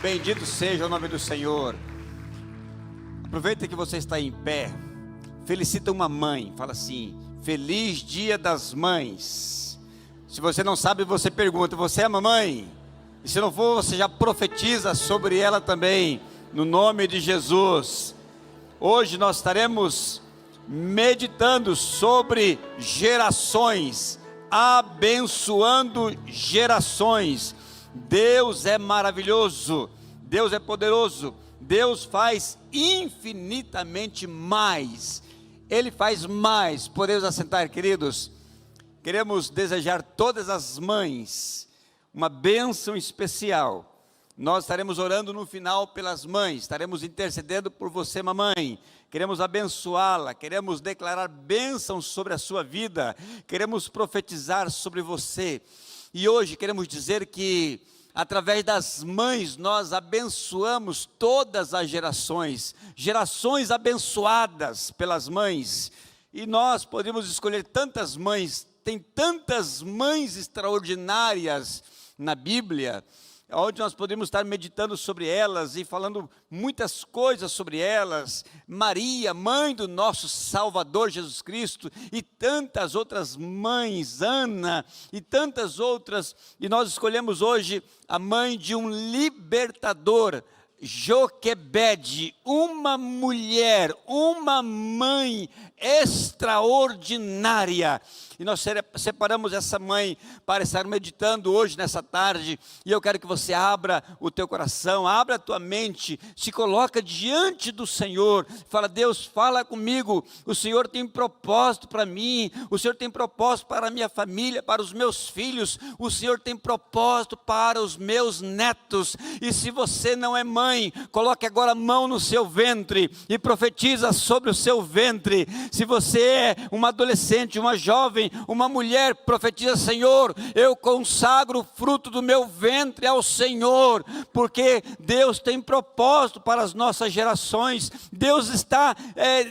Bendito seja o nome do Senhor. Aproveita que você está em pé. Felicita uma mãe. Fala assim: Feliz Dia das Mães. Se você não sabe, você pergunta: você é mamãe? E se não for, você já profetiza sobre ela também, no nome de Jesus. Hoje nós estaremos meditando sobre gerações, abençoando gerações. Deus é maravilhoso, Deus é poderoso, Deus faz infinitamente mais, Ele faz mais. Podemos assentar, queridos? Queremos desejar todas as mães uma bênção especial. Nós estaremos orando no final pelas mães, estaremos intercedendo por você, mamãe. Queremos abençoá-la, queremos declarar bênçãos sobre a sua vida, queremos profetizar sobre você. E hoje queremos dizer que, através das mães, nós abençoamos todas as gerações, gerações abençoadas pelas mães. E nós podemos escolher tantas mães, tem tantas mães extraordinárias na Bíblia, onde nós podemos estar meditando sobre elas e falando muitas coisas sobre elas. Maria, mãe do nosso Salvador Jesus Cristo, e tantas outras mães, Ana, e tantas outras, e nós escolhemos hoje a mãe de um libertador, Joquebede, uma mulher, uma mãe extraordinária. E nós separamos essa mãe para estar meditando hoje, nessa tarde. E eu quero que você abra o teu coração, abra a tua mente, se coloca diante do Senhor, fala: Deus, fala comigo, o Senhor tem propósito para mim, o Senhor tem propósito para a minha família, para os meus filhos, o Senhor tem propósito para os meus netos. E se você não é mãe, coloque agora a mão no seu ventre e profetiza sobre o seu ventre. Se você é uma adolescente, uma jovem, uma mulher, profetiza: Senhor, eu consagro o fruto do meu ventre ao Senhor, porque Deus tem propósito para as nossas gerações. Deus está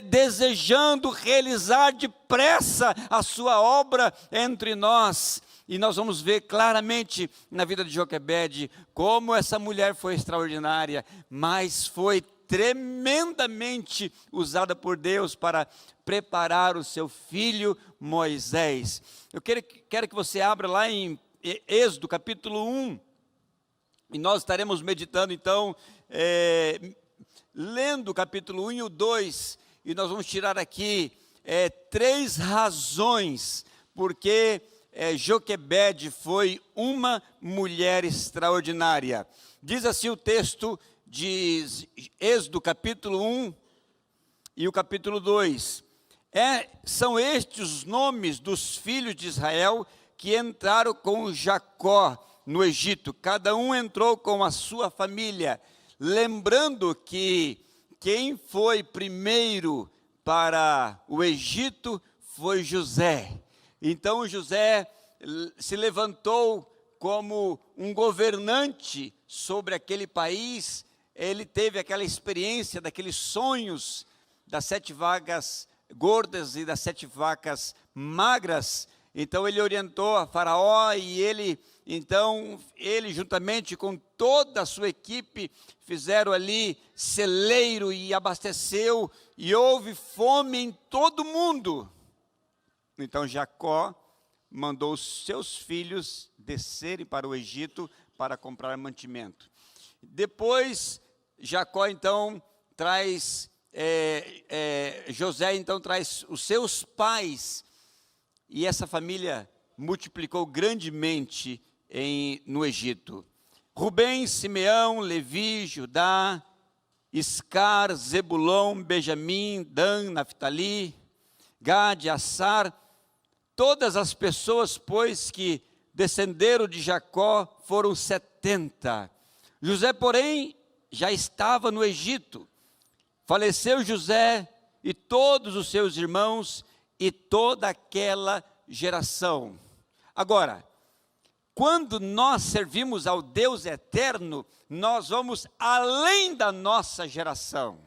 desejando realizar depressa a sua obra entre nós. E nós vamos ver claramente na vida de Joquebede como essa mulher foi extraordinária, mas foi tremendamente usada por Deus para preparar o seu filho Moisés. Eu quero que você abra lá em Êxodo capítulo 1, e nós estaremos meditando então, lendo o capítulo 1 e o 2, e nós vamos tirar aqui 3 razões, porque Joquebede foi uma mulher extraordinária. Diz assim o texto de Êxodo capítulo 1 e o capítulo 2. São estes os nomes dos filhos de Israel que entraram com Jacó no Egito. Cada um entrou com a sua família. Lembrando que quem foi primeiro para o Egito foi José. Então José se levantou como um governante sobre aquele país. Ele teve aquela experiência daqueles sonhos das 7 vacas gordas e das 7 vacas magras. Então ele orientou a Faraó, e ele juntamente com toda a sua equipe fizeram ali celeiro e abasteceu, e houve fome em todo mundo. Então Jacó mandou os seus filhos descerem para o Egito para comprar mantimento. Depois Jacó então traz, José então traz os seus pais, e essa família multiplicou grandemente no Egito. Rubem, Simeão, Levi, Judá, Iscar, Zebulon, Benjamim, Dan, Naftali, Gade, Assar. Todas as pessoas, pois, que descenderam de Jacó foram 70. José, porém, já estava no Egito. Faleceu José e todos os seus irmãos e toda aquela geração. Agora, quando nós servimos ao Deus eterno, nós vamos além da nossa geração.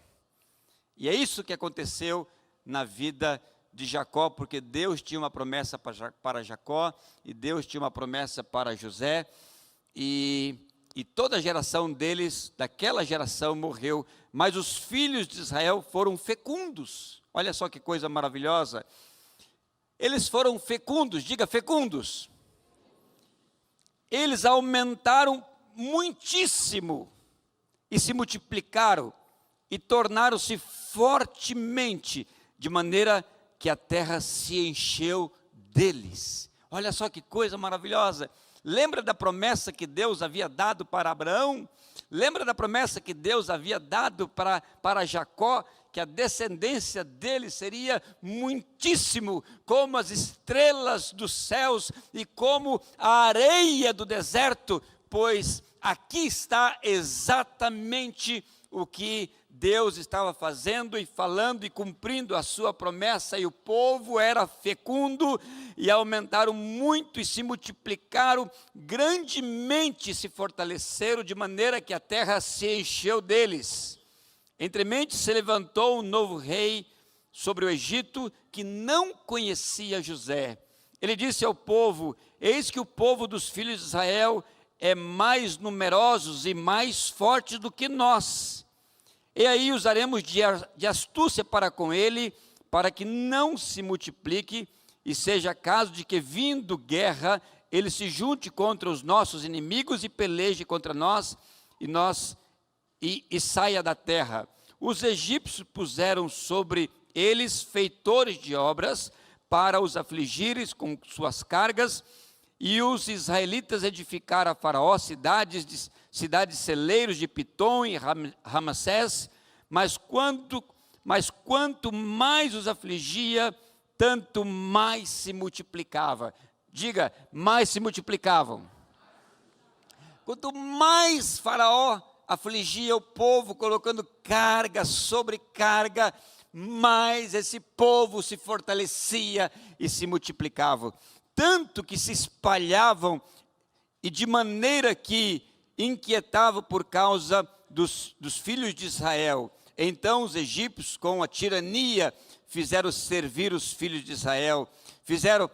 E é isso que aconteceu na vida de Jacó, porque Deus tinha uma promessa para Jacó, e Deus tinha uma promessa para José, e e toda a geração deles, daquela geração, morreu. Mas os filhos de Israel foram fecundos. Olha só que coisa maravilhosa. Eles foram fecundos, diga fecundos. Eles aumentaram muitíssimo e se multiplicaram e tornaram-se fortemente, de maneira que a terra se encheu deles. Olha só que coisa maravilhosa. Lembra da promessa que Deus havia dado para Abraão? Lembra da promessa que Deus havia dado para Jacó? Que a descendência dele seria muitíssimo, como as estrelas dos céus e como a areia do deserto, pois aqui está exatamente o que Deus estava fazendo e falando e cumprindo a sua promessa, e o povo era fecundo e aumentaram muito e se multiplicaram grandemente, se fortaleceram de maneira que a terra se encheu deles. Entremente se levantou um novo rei sobre o Egito que não conhecia José. Ele disse ao povo: eis que o povo dos filhos de Israel é mais numerosos e mais fortes do que nós. E aí usaremos de astúcia para com ele, para que não se multiplique, e seja caso de que, vindo guerra, ele se junte contra os nossos inimigos e peleje contra nós, e saia da terra. Os egípcios puseram sobre eles feitores de obras, para os afligirem com suas cargas, e os israelitas edificaram a Faraó cidades celeiros de Pitom e Ramassés, mas quanto mais os afligia, tanto mais se multiplicava. Diga, mais se multiplicavam. Quanto mais Faraó afligia o povo, colocando carga sobre carga, mais esse povo se fortalecia e se multiplicava. Tanto que se espalhavam, e de maneira que inquietavam por causa dos filhos de Israel. Então os egípcios, com a tirania, fizeram servir os filhos de Israel, fizeram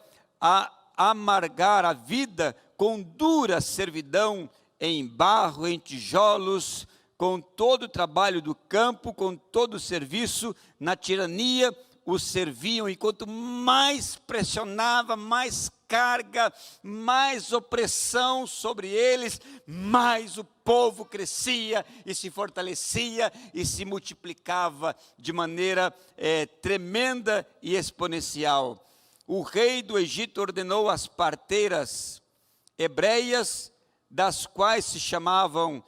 amargar a vida com dura servidão, em barro, em tijolos, com todo o trabalho do campo, com todo o serviço, na tirania os serviam, e quanto mais pressionava, mais carga, mais opressão sobre eles, mais o povo crescia e se fortalecia e se multiplicava de maneira tremenda e exponencial. O rei do Egito ordenou as parteiras hebreias, das quais se chamavam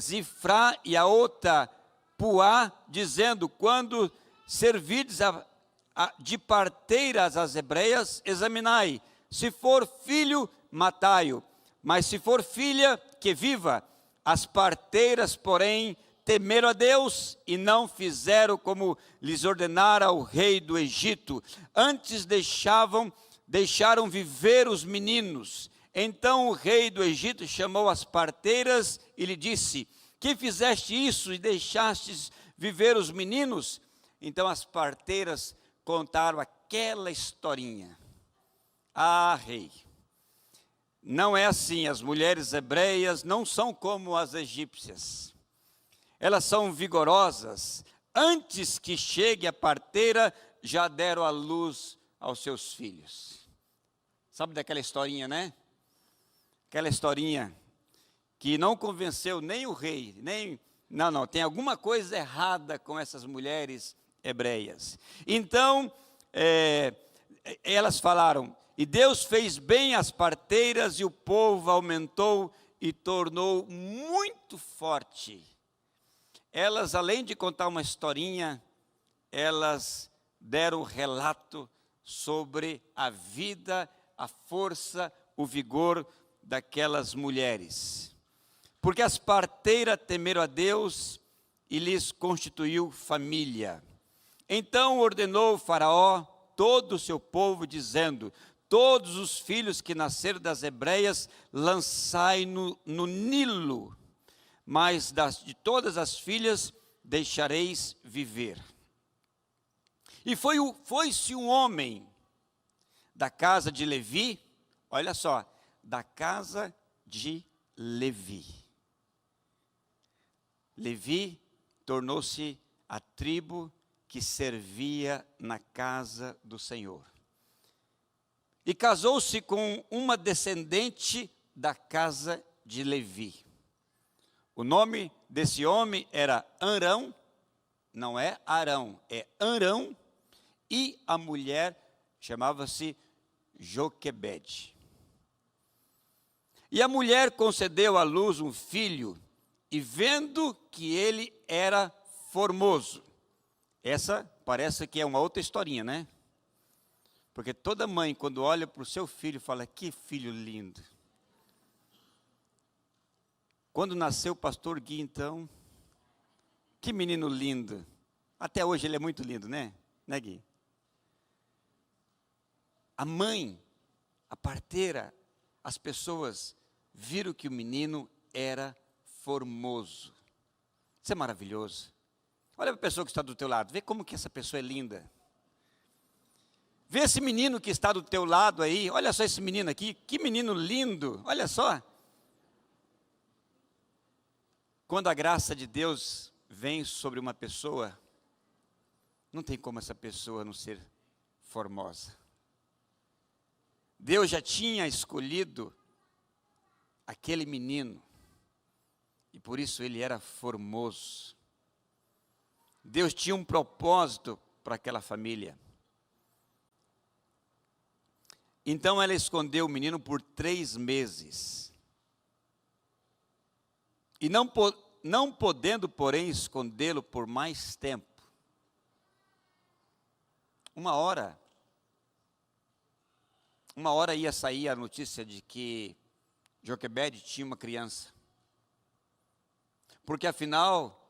Zifrá e a outra Puá, dizendo: quando servirdes de parteiras as hebreias, examinai, se for filho, matai-o, mas se for filha, que viva. As parteiras, porém, temeram a Deus e não fizeram como lhes ordenara o rei do Egito, antes deixaram viver os meninos. Então o rei do Egito chamou as parteiras e lhe disse: que fizeste isso e deixastes viver os meninos? Então as parteiras contaram aquela historinha. Ah, rei, não é assim, as mulheres hebreias não são como as egípcias. Elas são vigorosas, antes que chegue a parteira, já deram à luz aos seus filhos. Sabe daquela historinha, né? Aquela historinha que não convenceu nem o rei, não, tem alguma coisa errada com essas mulheres hebreias. Então, elas falaram: e Deus fez bem às parteiras, e o povo aumentou e tornou muito forte. Elas, além de contar uma historinha, elas deram relato sobre a vida, a força, o vigor daquelas mulheres. Porque as parteiras temeram a Deus e lhes constituiu família. Então ordenou o Faraó todo o seu povo, dizendo: todos os filhos que nasceram das hebreias lançai no Nilo, mas de todas as filhas deixareis viver. E foi-se um homem da casa de Levi, olha só, da casa de Levi. Levi tornou-se a tribo que servia na casa do Senhor. E casou-se com uma descendente da casa de Levi. O nome desse homem era Arão, não é Arão, é Arão, e a mulher chamava-se Joquebede. E a mulher concedeu à luz um filho, e vendo que ele era formoso. Essa parece que é uma outra historinha, né? Porque toda mãe, quando olha para o seu filho, fala, que filho lindo. Quando nasceu o pastor Gui, então, que menino lindo. Até hoje ele é muito lindo, né? Né, Gui? A mãe, a parteira, as pessoas viram que o menino era formoso. Isso é maravilhoso. Olha para a pessoa que está do teu lado, vê como que essa pessoa é linda. Vê esse menino que está do teu lado aí, olha só esse menino aqui, que menino lindo, olha só. Quando a graça de Deus vem sobre uma pessoa, não tem como essa pessoa não ser formosa. Deus já tinha escolhido aquele menino, e por isso ele era formoso. Deus tinha um propósito para aquela família. Então ela escondeu o menino por 3 meses. E não podendo, porém, escondê-lo por mais tempo. Uma hora ia sair a notícia de que Joquebede tinha uma criança. Porque afinal,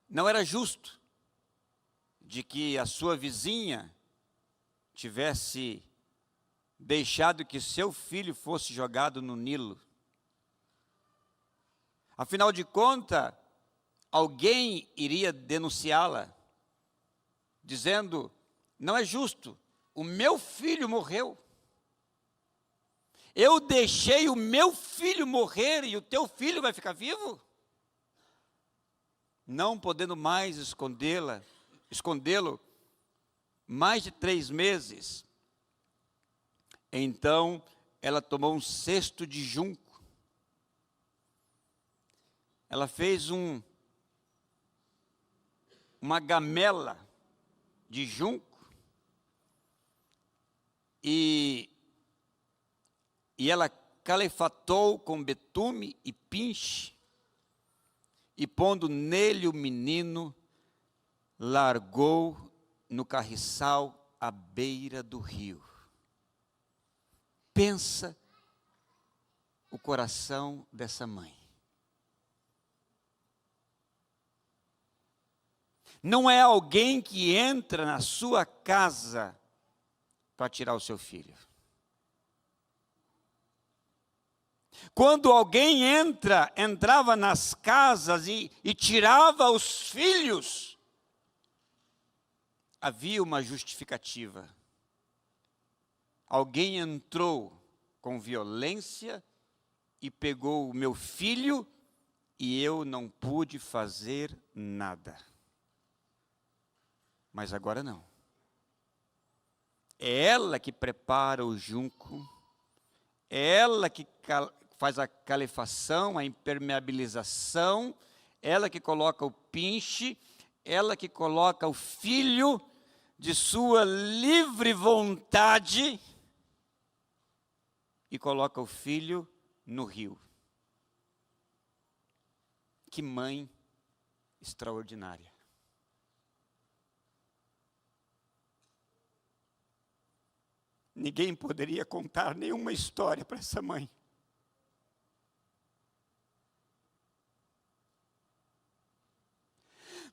não era justo de que a sua vizinha tivesse deixado que seu filho fosse jogado no Nilo. Afinal de contas, alguém iria denunciá-la, dizendo, não é justo, o meu filho morreu. Eu deixei o meu filho morrer e o teu filho vai ficar vivo? Não podendo mais escondê-lo, mais de 3 meses. Então, ela tomou um cesto de junco. Ela fez uma gamela de junco e ela calefatou com betume e pinche, e pondo nele o menino, largou no carriçal à beira do rio. Pensa o coração dessa mãe. Não é alguém que entra na sua casa para tirar o seu filho. Quando alguém entrava nas casas e tirava os filhos, havia uma justificativa. Alguém entrou com violência e pegou o meu filho e eu não pude fazer nada. Mas agora não. É ela que prepara o junco, é ela que faz a calefação, a impermeabilização, ela que coloca o pinche, ela que coloca o filho de sua livre vontade e coloca o filho no rio. Que mãe extraordinária. Ninguém poderia contar nenhuma história para essa mãe.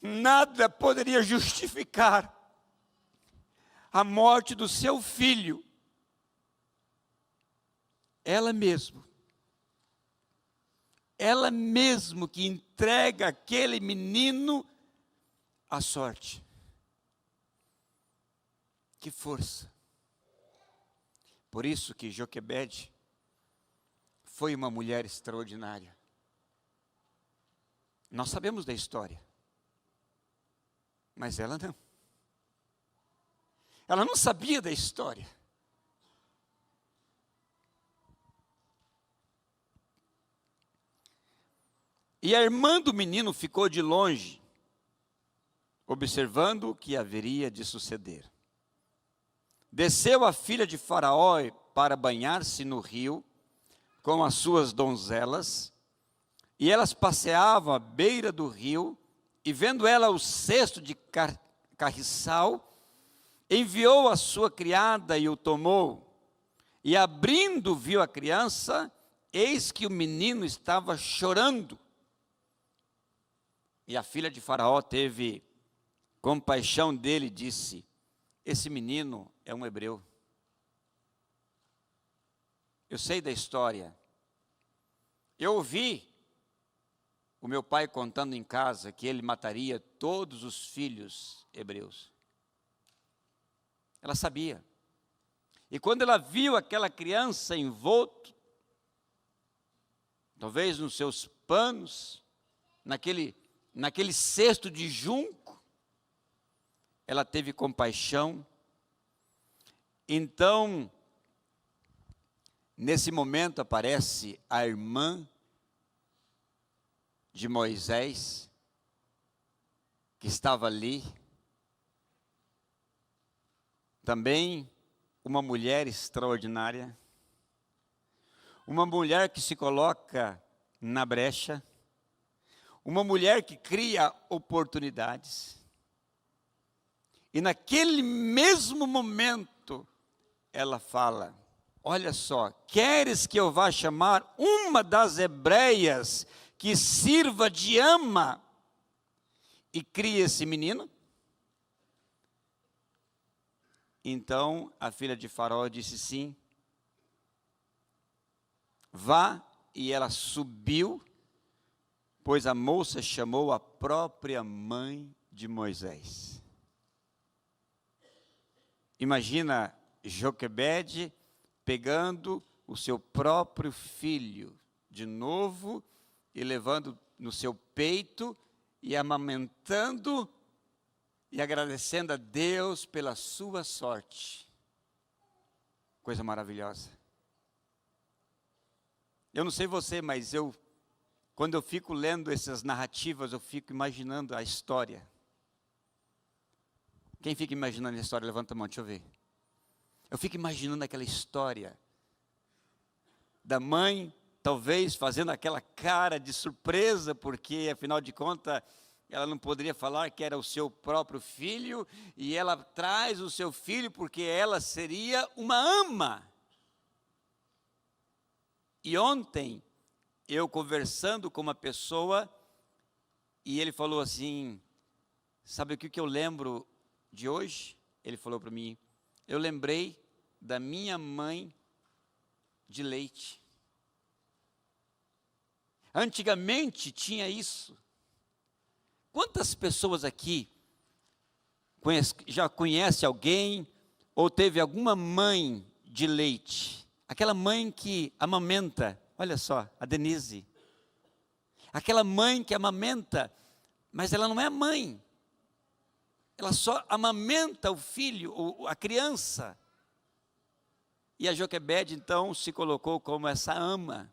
Nada poderia justificar a morte do seu filho. Ela mesmo que entrega aquele menino à sorte. Que força. Por isso que Joquebede foi uma mulher extraordinária. Nós sabemos da história, mas ela não. Ela não sabia da história. E a irmã do menino ficou de longe, observando o que haveria de suceder. Desceu a filha de Faraó para banhar-se no rio com as suas donzelas, e elas passeavam à beira do rio, e vendo ela o cesto de carriçal, enviou a sua criada e o tomou, e abrindo viu a criança, eis que o menino estava chorando. E a filha de Faraó teve compaixão dele e disse: esse menino é um hebreu. Eu sei da história. Eu ouvi o meu pai contando em casa que ele mataria todos os filhos hebreus. Ela sabia. E quando ela viu aquela criança envolto, talvez nos seus panos, naquele cesto de junco, ela teve compaixão. Então, nesse momento aparece a irmã de Moisés, que estava ali, também uma mulher extraordinária, uma mulher que se coloca na brecha, uma mulher que cria oportunidades. E naquele mesmo momento, ela fala: olha só, queres que eu vá chamar uma das hebreias que sirva de ama e crie esse menino? Então a filha de Faraó disse sim. Vá, e ela subiu, pois a moça chamou a própria mãe de Moisés. Imagina Joquebede pegando o seu próprio filho de novo e levando no seu peito e amamentando e agradecendo a Deus pela sua sorte. Coisa maravilhosa. Eu não sei você, mas quando eu fico lendo essas narrativas, eu fico imaginando a história. Quem fica imaginando a história? Levanta a mão, deixa eu ver. Eu fico imaginando aquela história da mãe, talvez fazendo aquela cara de surpresa, porque afinal de contas, ela não poderia falar que era o seu próprio filho, e ela traz o seu filho porque ela seria uma ama. E ontem, eu conversando com uma pessoa, e ele falou assim: sabe o que eu lembro de hoje? Ele falou para mim: eu lembrei da minha mãe de leite. Antigamente tinha isso. Quantas pessoas aqui já conhece alguém ou teve alguma mãe de leite? Aquela mãe que amamenta, olha só, a Denise. Aquela mãe que amamenta, mas ela não é mãe. Ela só amamenta o filho, a criança. E a Joquebede, então, se colocou como essa ama,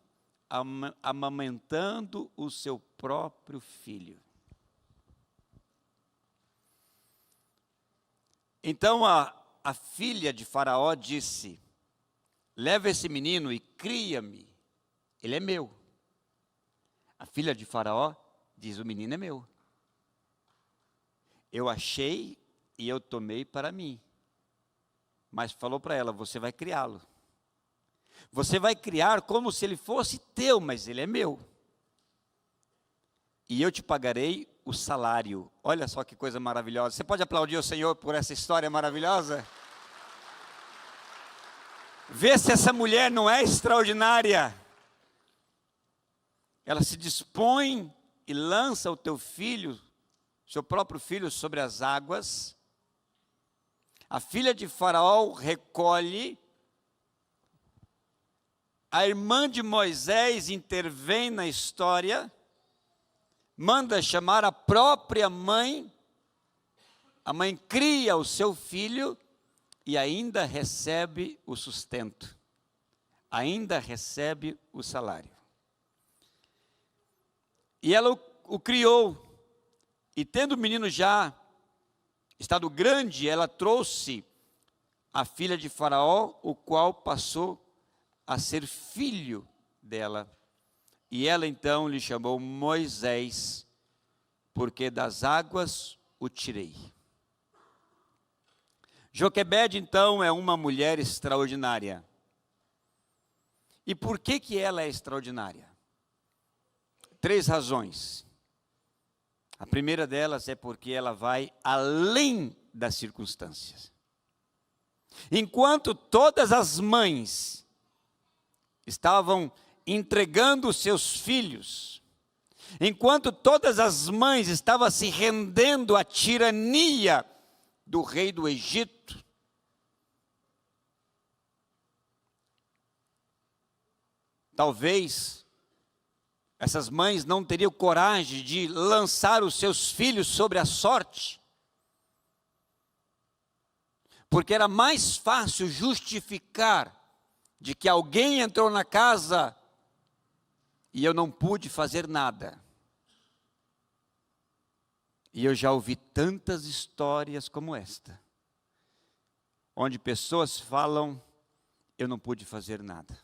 amamentando o seu próprio filho. Então, a filha de Faraó disse: leva esse menino e cria-me, ele é meu. A filha de Faraó diz: o menino é meu. Eu achei e eu tomei para mim. Mas falou para ela: você vai criá-lo. Você vai criar como se ele fosse teu, mas ele é meu. E eu te pagarei o salário. Olha só que coisa maravilhosa. Você pode aplaudir o Senhor por essa história maravilhosa? Vê se essa mulher não é extraordinária. Ela se dispõe e lança o teu filho, seu próprio filho, sobre as águas. A filha de Faraó recolhe. A irmã de Moisés intervém na história. manda chamar a própria mãe, a mãe cria o seu filho e ainda recebe o sustento, ainda recebe o salário. E ela o criou, e tendo o menino já estado grande, ela trouxe a filha de Faraó, o qual passou a ser filho dela. E ela então lhe chamou Moisés, porque das águas o tirei. Joquebede então é uma mulher extraordinária. E por que ela é extraordinária? 3 razões. A primeira delas é porque ela vai além das circunstâncias. Enquanto todas as mães estavam entregando os seus filhos, enquanto todas as mães estavam se rendendo à tirania do rei do Egito, talvez essas mães não teriam coragem de lançar os seus filhos sobre a sorte, porque era mais fácil justificar de que alguém entrou na casa e eu não pude fazer nada. E eu já ouvi tantas histórias como esta, onde pessoas falam, eu não pude fazer nada.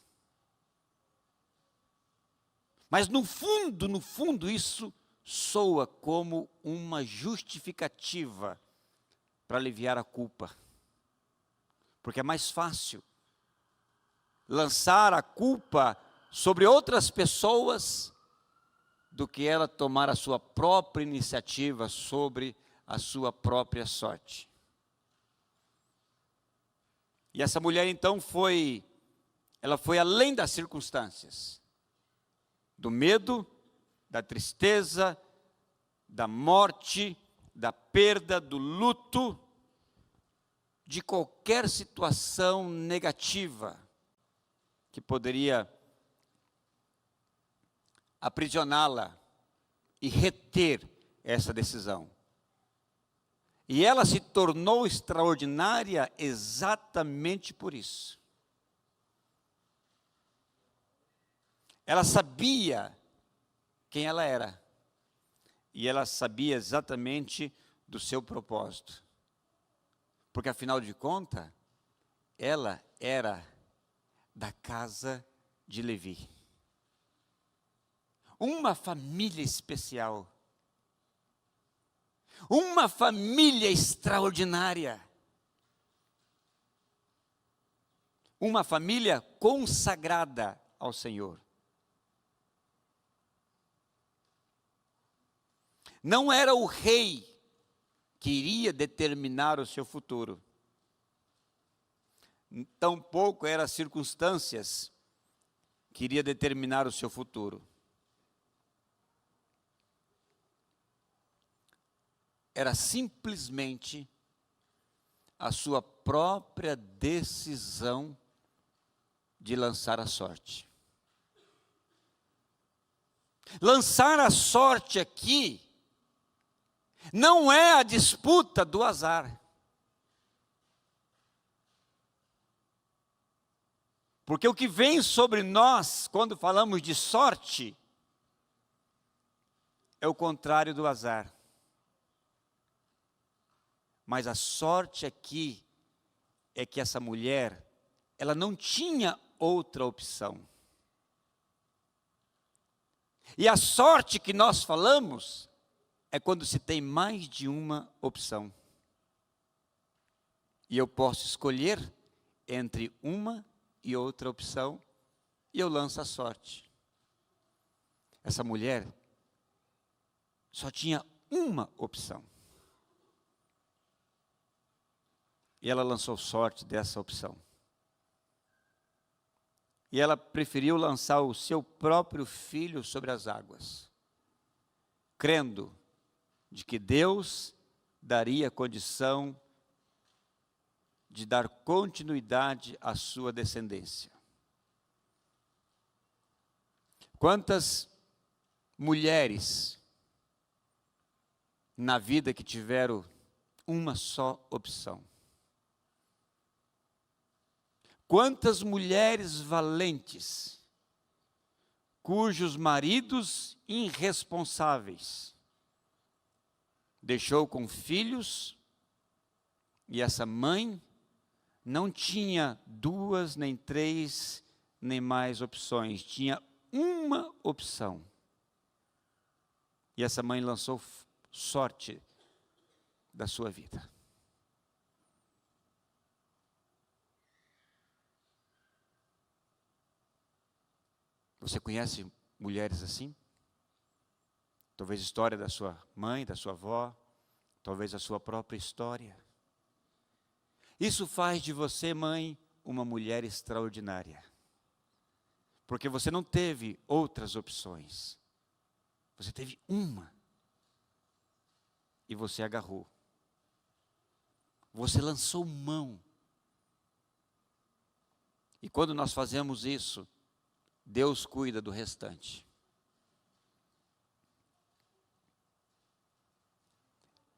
Mas no fundo, isso soa como uma justificativa para aliviar a culpa. Porque é mais fácil lançar a culpa sobre outras pessoas do que ela tomar a sua própria iniciativa sobre a sua própria sorte. E essa mulher então ela foi além das circunstâncias, do medo, da tristeza, da morte, da perda, do luto, de qualquer situação negativa que poderia aprisioná-la e reter essa decisão. E ela se tornou extraordinária exatamente por isso. Ela sabia quem ela era. E ela sabia exatamente do seu propósito. Porque, afinal de contas, ela era da casa de Levi. Uma família especial. Uma família extraordinária. Uma família consagrada ao Senhor. Não era o rei que iria determinar o seu futuro. Tampouco eram as circunstâncias que iria determinar o seu futuro. Era simplesmente a sua própria decisão de lançar a sorte. Lançar a sorte aqui não é a disputa do azar. Porque o que vem sobre nós, quando falamos de sorte, é o contrário do azar. Mas a sorte aqui é que essa mulher, ela não tinha outra opção. E a sorte que nós falamos é quando se tem mais de uma opção. E eu posso escolher entre uma e outra opção, e eu lanço a sorte. Essa mulher só tinha uma opção. E ela lançou sorte dessa opção. E ela preferiu lançar o seu próprio filho sobre as águas, crendo de que Deus daria condição de dar continuidade à sua descendência. Quantas mulheres na vida que tiveram uma só opção? Quantas mulheres valentes, cujos maridos irresponsáveis deixou com filhos, e essa mãe não tinha duas, nem três, nem mais opções, tinha uma opção. E essa mãe lançou sorte da sua vida. Você conhece mulheres assim? Talvez a história da sua mãe, da sua avó, talvez a sua própria história. Isso faz de você, mãe, uma mulher extraordinária. Porque você não teve outras opções. Você teve uma. E você agarrou. Você lançou mão. E quando nós fazemos isso, Deus cuida do restante.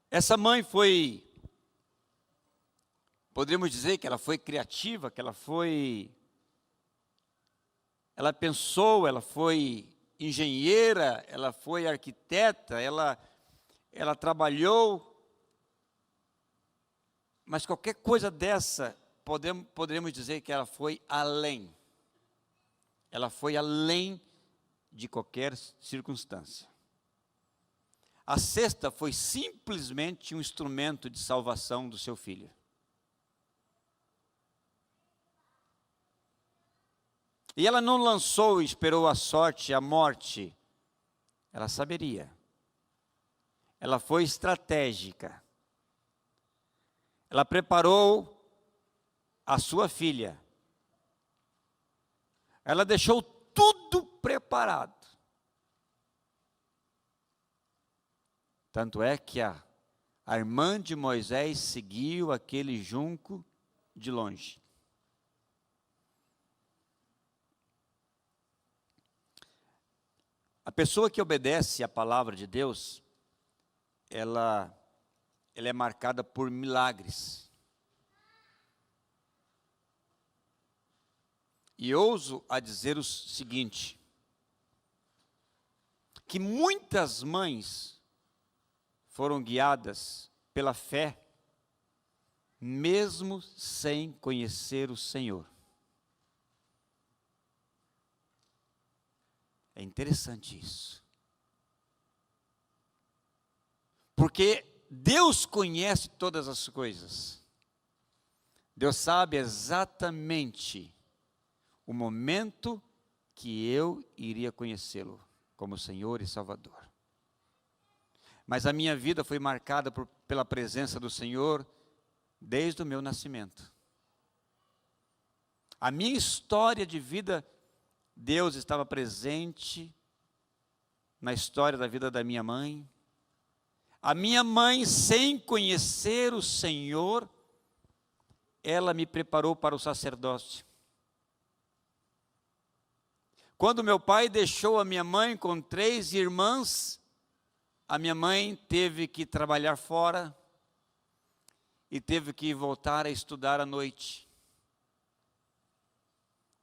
Essa mãe foi, poderíamos dizer que ela foi criativa, que ela pensou, ela foi engenheira, ela foi arquiteta, ela trabalhou, mas qualquer coisa dessa, poderíamos dizer que ela foi além. Ela foi além de qualquer circunstância. A cesta foi simplesmente um instrumento de salvação do seu filho. E ela não lançou e esperou a sorte, a morte. Ela saberia. Ela foi estratégica. Ela preparou a sua filha. Ela deixou tudo preparado. Tanto é que a irmã de Moisés seguiu aquele junco de longe. A pessoa que obedece à palavra de Deus, ela é marcada por milagres. E ouso a dizer o seguinte, que muitas mães foram guiadas pela fé, mesmo sem conhecer o Senhor. É interessante isso. Porque Deus conhece todas as coisas. Deus sabe exatamente o momento que eu iria conhecê-lo como Senhor e Salvador. Mas a minha vida foi marcada pela presença do Senhor desde o meu nascimento. A minha história de vida, Deus estava presente na história da vida da minha mãe. A minha mãe, sem conhecer o Senhor, ela me preparou para o sacerdócio. Quando meu pai deixou a minha mãe com 3 irmãs, a minha mãe teve que trabalhar fora e teve que voltar a estudar à noite.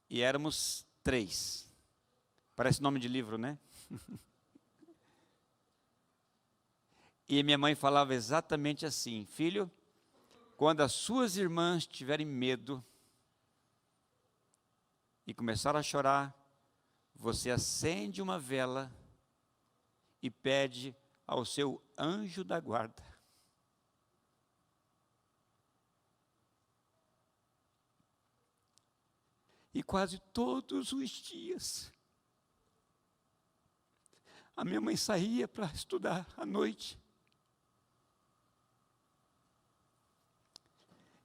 E éramos 3. Parece nome de livro, né? E minha mãe falava exatamente assim: filho, quando as suas irmãs tiverem medo e começar a chorar, você acende uma vela e pede ao seu anjo da guarda. E quase todos os dias, a minha mãe saía para estudar à noite.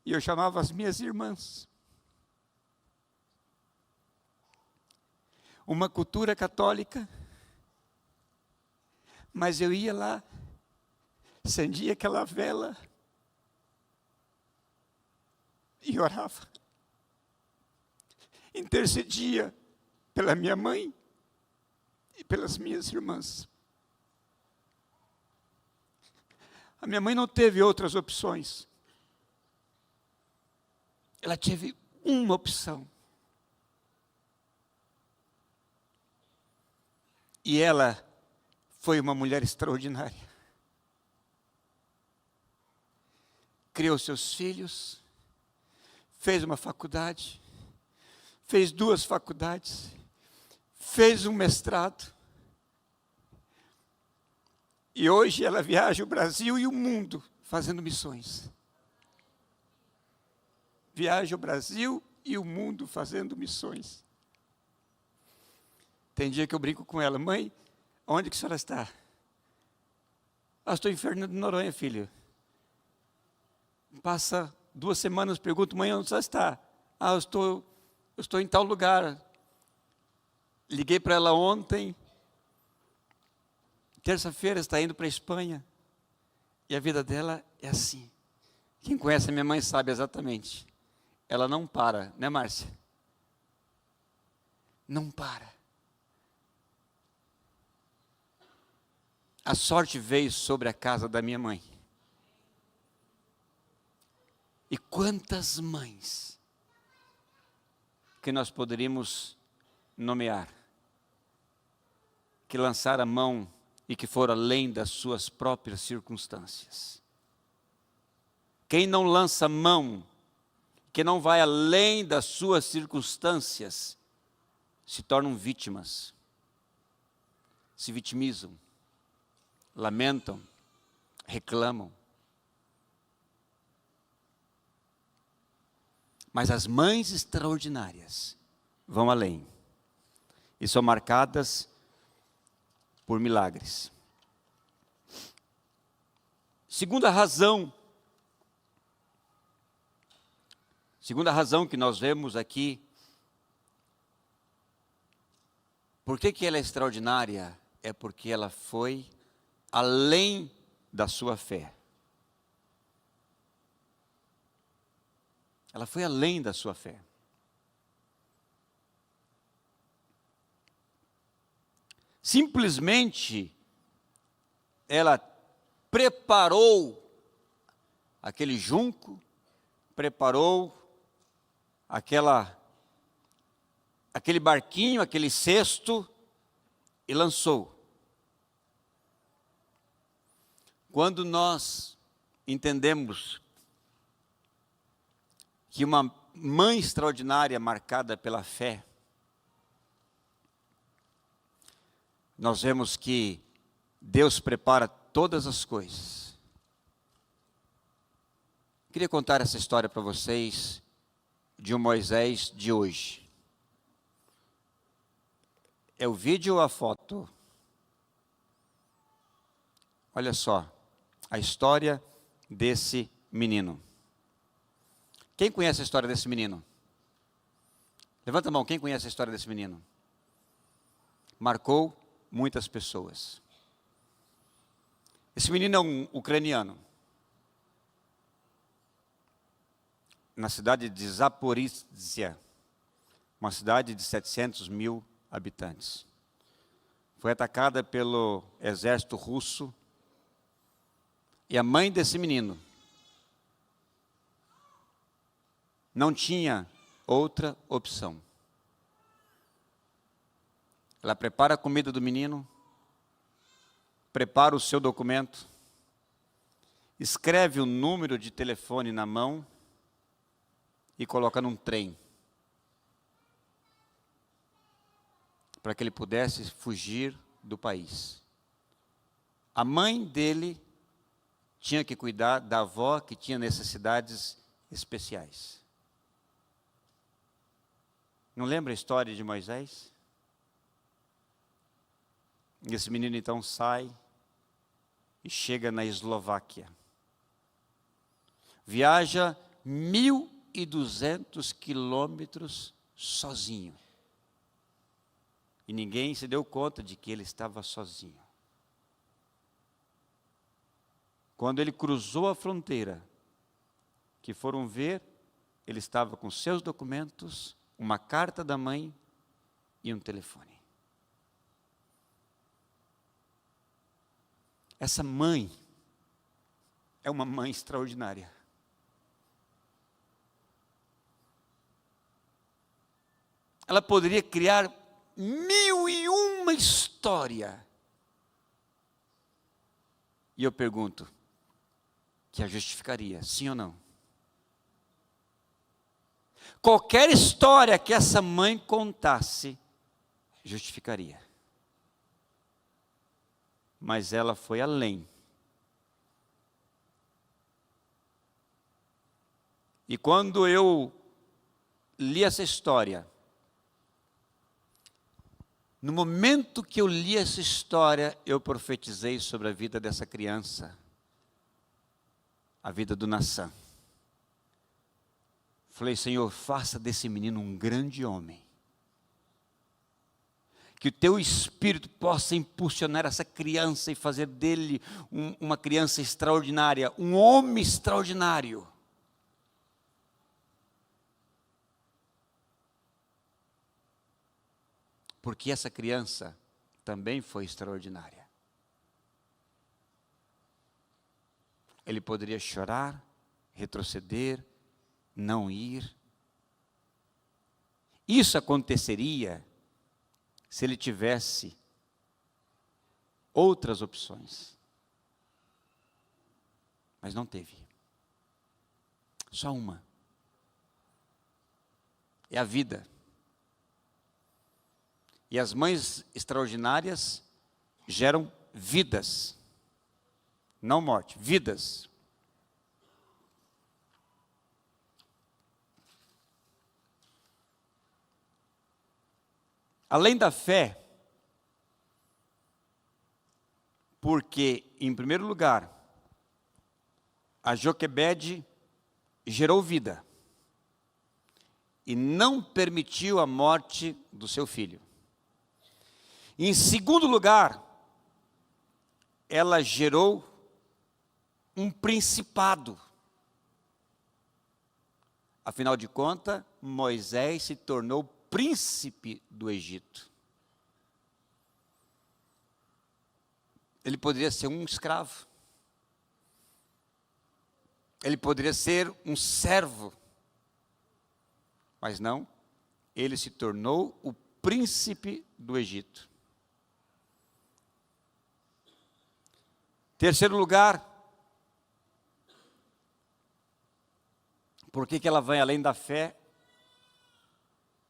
E eu chamava as minhas irmãs. Uma cultura católica, mas eu ia lá, acendia aquela vela e orava. Intercedia pela minha mãe e pelas minhas irmãs. A minha mãe não teve outras opções. Ela teve uma opção. E ela foi uma mulher extraordinária. Criou seus filhos, fez uma faculdade, fez 2 faculdades, fez um mestrado. E hoje ela viaja o Brasil e o mundo fazendo missões. Viaja o Brasil e o mundo fazendo missões. Tem dia que eu brinco com ela: mãe, onde que a senhora está? Estou em Fernando de Noronha, filho. Passa 2 semanas, pergunto: mãe, onde você está? Eu estou em tal lugar. Liguei para ela ontem. Terça-feira está indo para a Espanha. E a vida dela é assim. Quem conhece a minha mãe sabe exatamente. Ela não para, né, Márcia? Não para. A sorte veio sobre a casa da minha mãe. E quantas mães que nós poderíamos nomear, que lançaram a mão e que foram além das suas próprias circunstâncias. Quem não lança mão, que não vai além das suas circunstâncias, se tornam vítimas, se vitimizam, lamentam, reclamam. Mas as mães extraordinárias vão além e são marcadas por milagres. Segunda razão que nós vemos aqui, por que ela é extraordinária? É porque ela foi além da sua fé. Ela foi além da sua fé. Simplesmente, ela preparou aquele junco, preparou aquele barquinho, aquele cesto e lançou. Quando nós entendemos que uma mãe extraordinária marcada pela fé, nós vemos que Deus prepara todas as coisas. Queria contar essa história para vocês de um Moisés de hoje. É o vídeo ou a foto? Olha só, a história desse menino. Quem conhece a história desse menino? Levanta a mão, quem conhece a história desse menino? Marcou muitas pessoas. Esse menino é um ucraniano. Na cidade de Zaporizhia, uma cidade de 700 mil habitantes. Foi atacada pelo exército russo. E a mãe desse menino não tinha outra opção. Ela prepara a comida do menino, prepara o seu documento, escreve o número de telefone na mão e coloca num trem, para que ele pudesse fugir do país. A mãe dele tinha que cuidar da avó que tinha necessidades especiais. Não lembra a história de Moisés? Esse menino então sai e chega na Eslováquia. Viaja 1.200 quilômetros sozinho. E ninguém se deu conta de que ele estava sozinho. Quando ele cruzou a fronteira, que foram ver, ele estava com seus documentos, uma carta da mãe e um telefone. Essa mãe é uma mãe extraordinária. Ela poderia criar 1001 história. E eu pergunto, que a justificaria, sim ou não? Qualquer história que essa mãe contasse, justificaria. Mas ela foi além. E quando eu li essa história, no momento que eu li essa história, eu profetizei sobre a vida dessa criança, a vida do Nassã. Falei, Senhor, faça desse menino um grande homem. Que o teu Espírito possa impulsionar essa criança e fazer dele uma criança extraordinária, um homem extraordinário. Porque essa criança também foi extraordinária. Ele poderia chorar, retroceder, não ir. Isso aconteceria se ele tivesse outras opções. Mas não teve. Só uma. É a vida. E as mães extraordinárias geram vidas. Não morte, vidas. Além da fé, porque, em primeiro lugar, a Joquebede gerou vida e não permitiu a morte do seu filho. Em segundo lugar, ela gerou um principado. Afinal de contas, Moisés se tornou príncipe do Egito. Ele poderia ser um escravo. Ele poderia ser um servo. Mas não, ele se tornou o príncipe do Egito. Terceiro lugar, por que ela vai além da fé?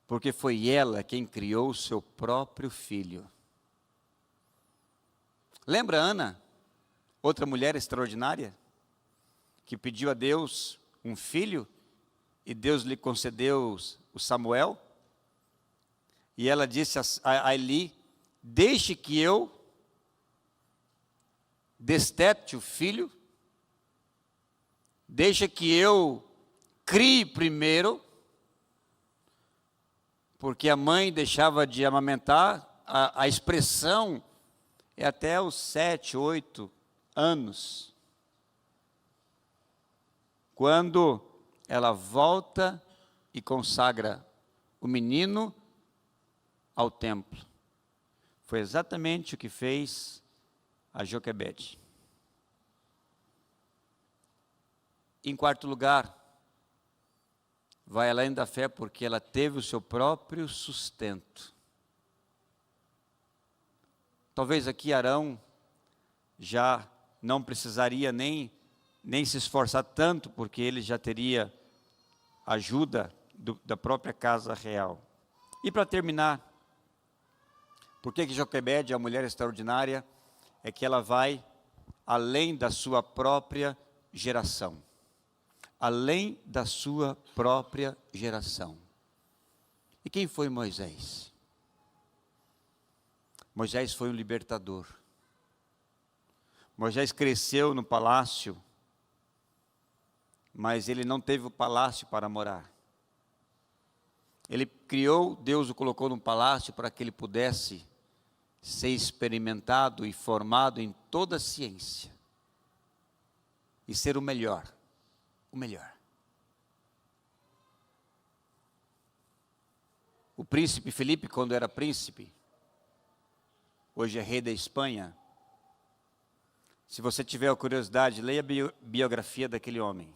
Porque foi ela quem criou o seu próprio filho. Lembra Ana, outra mulher extraordinária, que pediu a Deus um filho, e Deus lhe concedeu o Samuel? E ela disse a Eli, deixe que eu destete o filho, deixa que eu crie primeiro, porque a mãe deixava de amamentar, a expressão é até os 7, 8 anos. Quando ela volta e consagra o menino ao templo. Foi exatamente o que fez a Joquebede. Em quarto lugar, vai além da fé porque ela teve o seu próprio sustento. Talvez aqui Arão já não precisaria nem se esforçar tanto, porque ele já teria ajuda da própria casa real. E para terminar, por que Joquebede, a mulher extraordinária, é que ela vai além da sua própria geração. Além da sua própria geração. E quem foi Moisés? Moisés foi um libertador. Moisés cresceu no palácio, mas ele não teve o palácio para morar. Ele criou, Deus o colocou num palácio para que ele pudesse ser experimentado e formado em toda a ciência. E ser o melhor. O melhor. O príncipe Felipe, quando era príncipe, hoje é rei da Espanha, Se você tiver a curiosidade, leia a biografia daquele homem.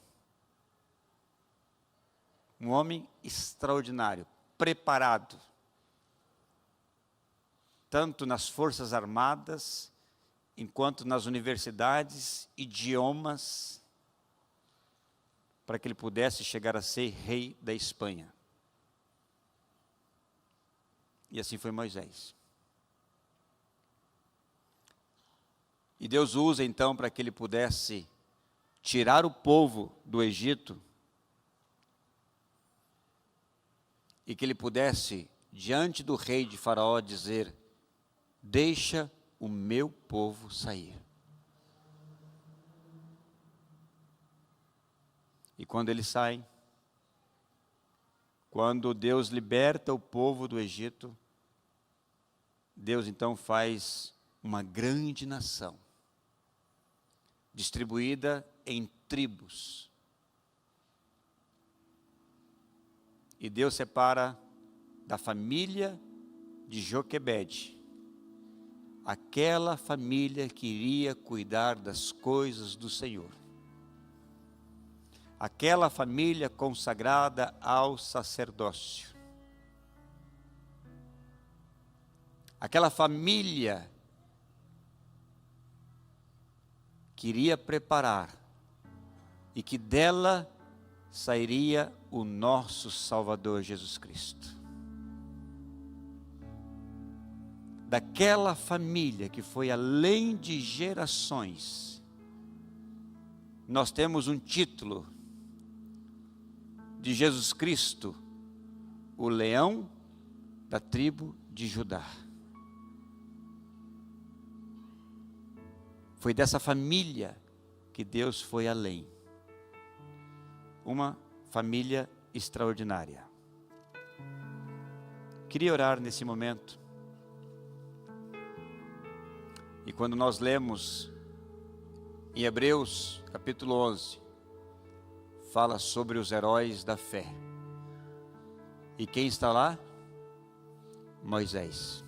Um homem extraordinário, preparado, tanto nas forças armadas, enquanto nas universidades, idiomas, para que ele pudesse chegar a ser rei da Espanha. E assim foi Moisés. E Deus usa então para que ele pudesse tirar o povo do Egito e que ele pudesse, diante do rei de Faraó, dizer: deixa o meu povo sair. E quando eles saem, quando Deus liberta o povo do Egito, Deus então faz uma grande nação, distribuída em tribos. E Deus separa da família de Joquebede, aquela família que iria cuidar das coisas do Senhor. Aquela família consagrada ao sacerdócio. Aquela família que iria preparar e que dela sairia o nosso Salvador Jesus Cristo. Daquela família que foi além de gerações, nós temos um título de Jesus Cristo, o leão da tribo de Judá. Foi dessa família que Deus foi além. Uma família extraordinária. Queria orar nesse momento. E quando nós lemos em Hebreus, capítulo 11, fala sobre os heróis da fé. E quem está lá? Moisés.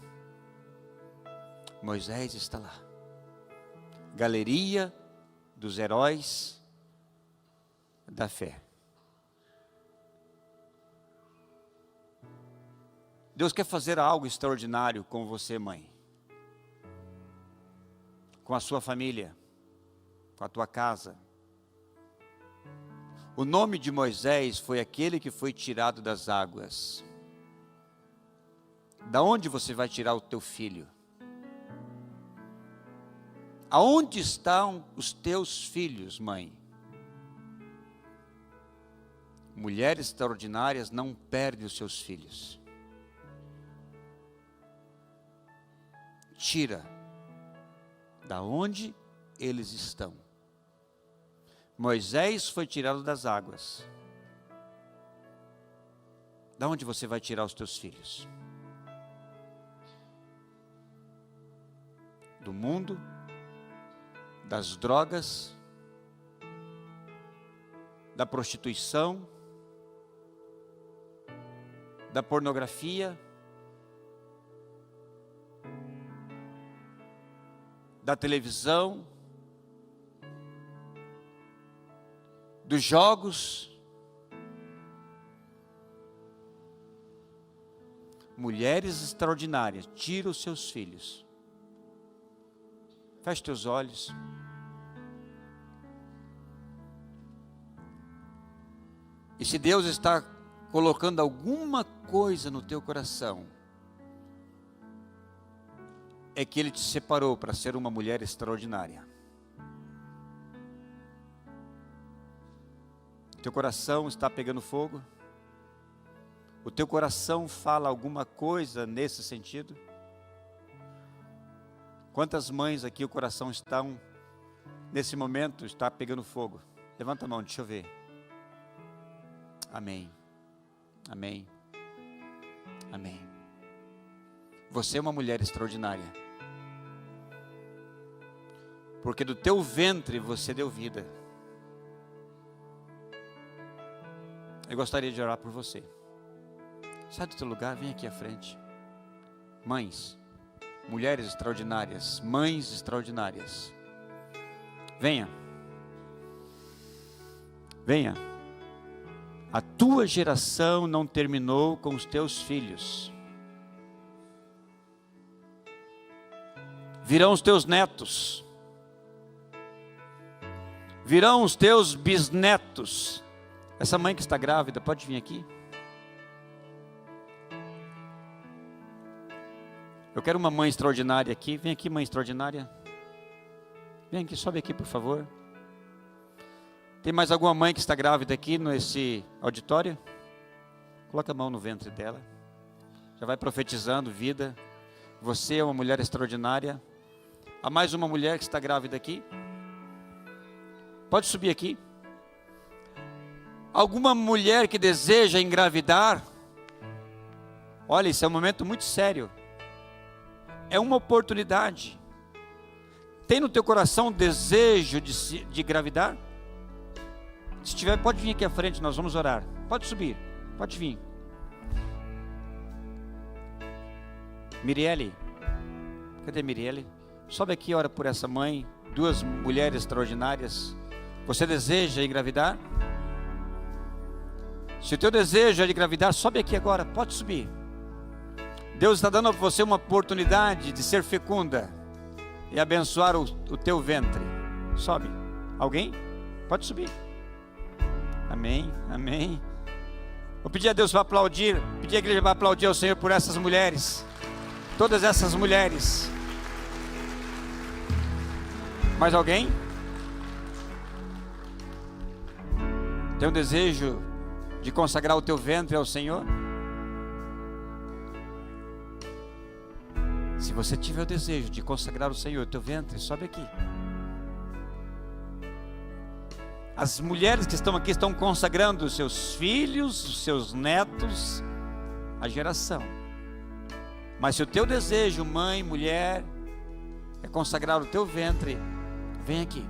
Moisés está lá. Galeria dos heróis da fé. Deus quer fazer algo extraordinário com você, mãe, com a sua família, com a tua casa. O nome de Moisés foi aquele que foi tirado das águas. Da onde você vai tirar o teu filho? Aonde estão os teus filhos, mãe? Mulheres extraordinárias não perdem os seus filhos. Tira da onde eles estão. Moisés foi tirado das águas. Da onde você vai tirar os teus filhos? Do mundo, das drogas, da prostituição, da pornografia, da televisão, dos jogos. Mulheres extraordinárias, tira os seus filhos. Feche teus olhos. E se Deus está colocando alguma coisa no teu coração, é que Ele te separou para ser uma mulher extraordinária. Teu coração está pegando fogo? O teu coração fala alguma coisa nesse sentido? Quantas mães aqui o coração está nesse momento está pegando fogo? Levanta a mão, deixa eu ver. Amém. Amém. Amém. Você é uma mulher extraordinária. Porque do teu ventre você deu vida. Eu gostaria de orar por você. Sai do teu lugar, vem aqui à frente. Mães, mulheres extraordinárias, mães extraordinárias. Venha. Venha. A tua geração não terminou com os teus filhos. Virão os teus netos. Virão os teus bisnetos. Essa mãe que está grávida, pode vir aqui? Eu quero uma mãe extraordinária aqui. Vem aqui, mãe extraordinária. Vem aqui, sobe aqui, por favor. Tem mais alguma mãe que está grávida aqui nesse auditório? Coloca a mão no ventre dela. Já vai profetizando vida. Você é uma mulher extraordinária. Há mais uma mulher que está grávida aqui? Pode subir aqui. Alguma mulher que deseja engravidar? Olha, isso é um momento muito sério. É uma oportunidade. Tem no teu coração o desejo de engravidar? Se tiver, pode vir aqui à frente, nós vamos orar. Pode subir, pode vir. Miriele, cadê Miriele? Sobe aqui e ora por essa mãe. Duas mulheres extraordinárias. Você deseja engravidar? Se o teu desejo é de engravidar, sobe aqui agora, pode subir. Deus está dando a você uma oportunidade de ser fecunda e abençoar o teu ventre. Sobe. Alguém? Pode subir. Amém, amém. Vou pedir a Deus para aplaudir, pedir a igreja para aplaudir ao Senhor por essas mulheres. Todas essas mulheres. Mais alguém? Tem um desejo de consagrar o teu ventre ao Senhor? Se você tiver o desejo de consagrar o Senhor, o teu ventre, sobe aqui. As mulheres que estão aqui estão consagrando os seus filhos, os seus netos, a geração. Mas se o teu desejo, mãe, mulher, é consagrar o teu ventre, vem aqui.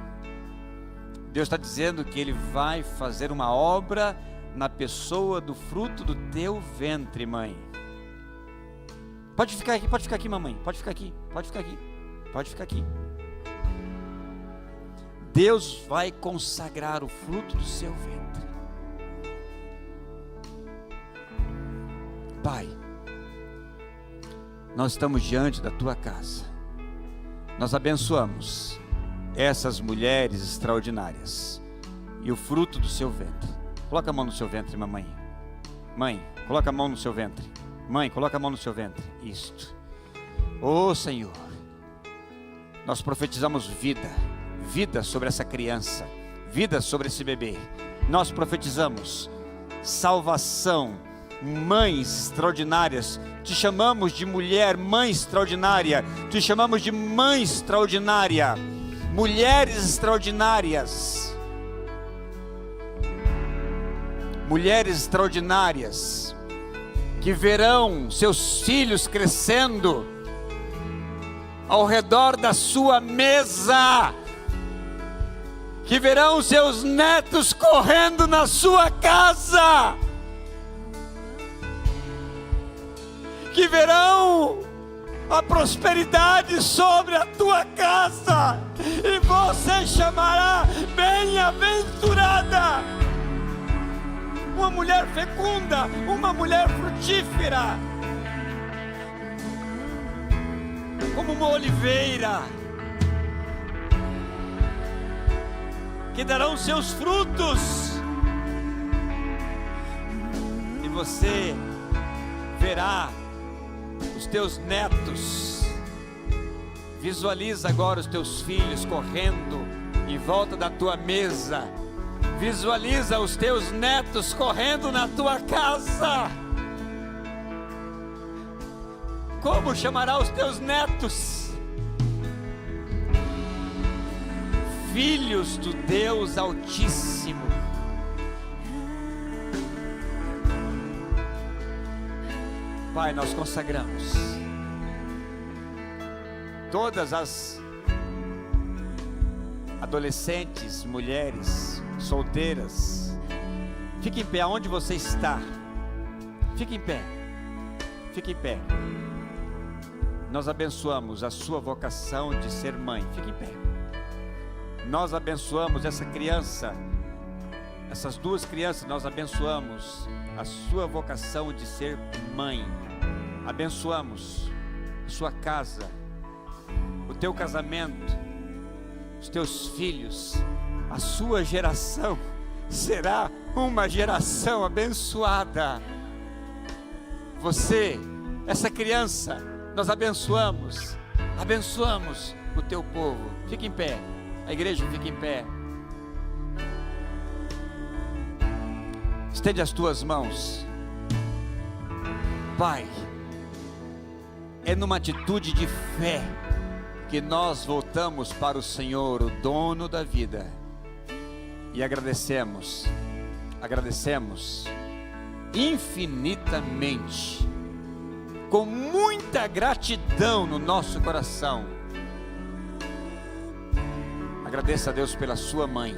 Deus está dizendo que Ele vai fazer uma obra na pessoa do fruto do teu ventre, mãe. Pode ficar aqui, mamãe. Pode ficar aqui, pode ficar aqui, pode ficar aqui. Deus vai consagrar o fruto do seu ventre. Pai, nós estamos diante da tua casa. Nós abençoamos essas mulheres extraordinárias e o fruto do seu ventre. Coloca a mão no seu ventre, mamãe. Mãe, coloca a mão no seu ventre. Mãe, coloca a mão no seu ventre. Isto. Oh Senhor, nós profetizamos vida. Vida sobre essa criança, vida sobre esse bebê. Nós profetizamos salvação. Mães extraordinárias, te chamamos de mulher, mãe extraordinária, te chamamos de mãe extraordinária, mulheres extraordinárias, mulheres extraordinárias, que verão seus filhos crescendo ao redor da sua mesa, que verão seus netos correndo na sua casa, que verão a prosperidade sobre a tua casa, e você chamará bem-aventurada, uma mulher fecunda, uma mulher frutífera, como uma oliveira, que darão seus frutos, e você verá os teus netos. Visualiza agora os teus filhos correndo em volta da tua mesa. Visualiza os teus netos correndo na tua casa. Como chamará os teus netos? Filhos do Deus Altíssimo. Pai, nós consagramos todas as adolescentes, mulheres, solteiras. Fique em pé, aonde você está. Fique em pé. Fique em pé. Nós abençoamos a sua vocação de ser mãe. Fique em pé. nós abençoamos essa criança, essas duas crianças, nós abençoamos a sua vocação de ser mãe, abençoamos a sua casa, o teu casamento, os teus filhos, a sua geração será uma geração abençoada. Você, essa criança, nós abençoamos o teu povo. Fique em pé, a igreja fica em pé. Estende as tuas mãos. Pai, é numa atitude de fé que nós voltamos para o Senhor, o dono da vida, e agradecemos infinitamente, com muita gratidão no nosso coração. Agradeça a Deus pela sua mãe.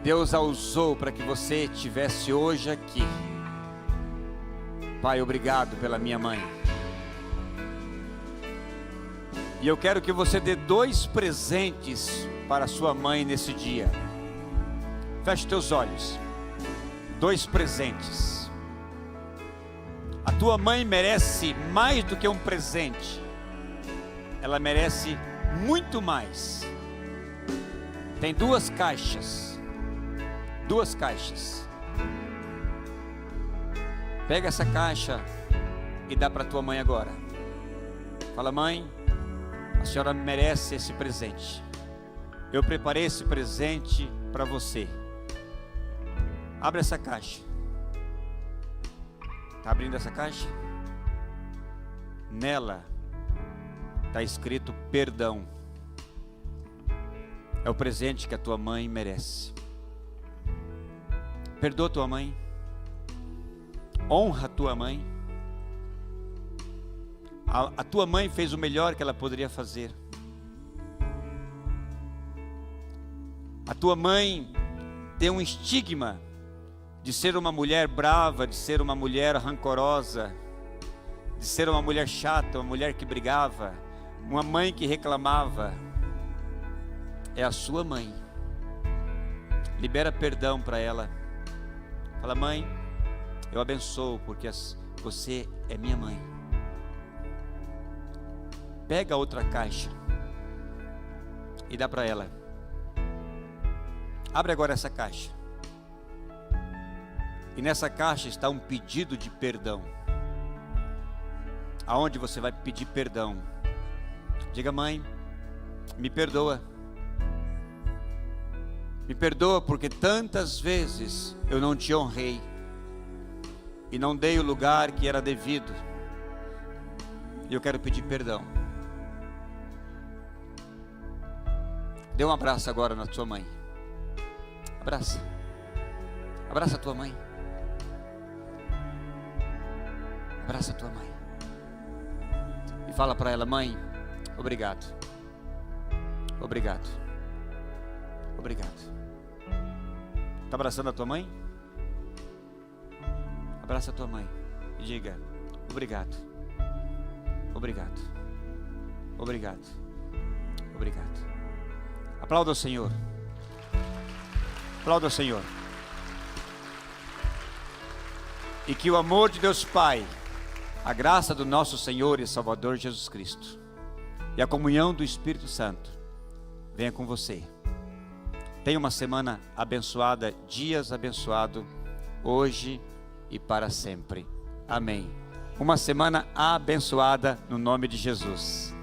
Deus a usou para que você estivesse hoje aqui. Pai, obrigado pela minha mãe. E eu quero que você dê 2 presentes para a sua mãe nesse dia. Feche teus olhos. 2 presentes. A tua mãe merece mais do que um presente. Ela merece muito mais. Tem 2 caixas. 2 caixas. Pega essa caixa e dá para tua mãe agora. Fala: mãe, a senhora merece esse presente. Eu preparei esse presente para você. Abre essa caixa. Está abrindo essa caixa? Nela está escrito perdão. É o presente que a tua mãe merece. Perdoa tua mãe. Honra a tua mãe. A tua mãe fez o melhor que ela poderia fazer. A tua mãe tem um estigma de ser uma mulher brava, de ser uma mulher rancorosa, de ser uma mulher chata, uma mulher que brigava, uma mãe que reclamava. É a sua mãe. Libera perdão para ela. Fala: mãe, eu abençoo porque você é minha mãe. Pega a outra caixa e dá para ela. Abre agora essa caixa. E nessa caixa está um pedido de perdão. Aonde você vai pedir perdão? Diga: mãe, me perdoa. Me perdoa porque tantas vezes eu não te honrei e não dei o lugar que era devido. E eu quero pedir perdão. Dê um abraço agora na tua mãe. Abraça. Abraça a tua mãe. Abraça a tua mãe. E fala para ela: mãe, obrigado. Obrigado. Obrigado. Está abraçando a tua mãe? Abraça a tua mãe e diga: obrigado. Obrigado. Obrigado. Obrigado. Aplauda o Senhor. Aplauda o Senhor. E que o amor de Deus Pai, a graça do nosso Senhor e Salvador Jesus Cristo e a comunhão do Espírito Santo venha com você. Tenha uma semana abençoada, dias abençoados, hoje e para sempre. Amém. Uma semana abençoada no nome de Jesus.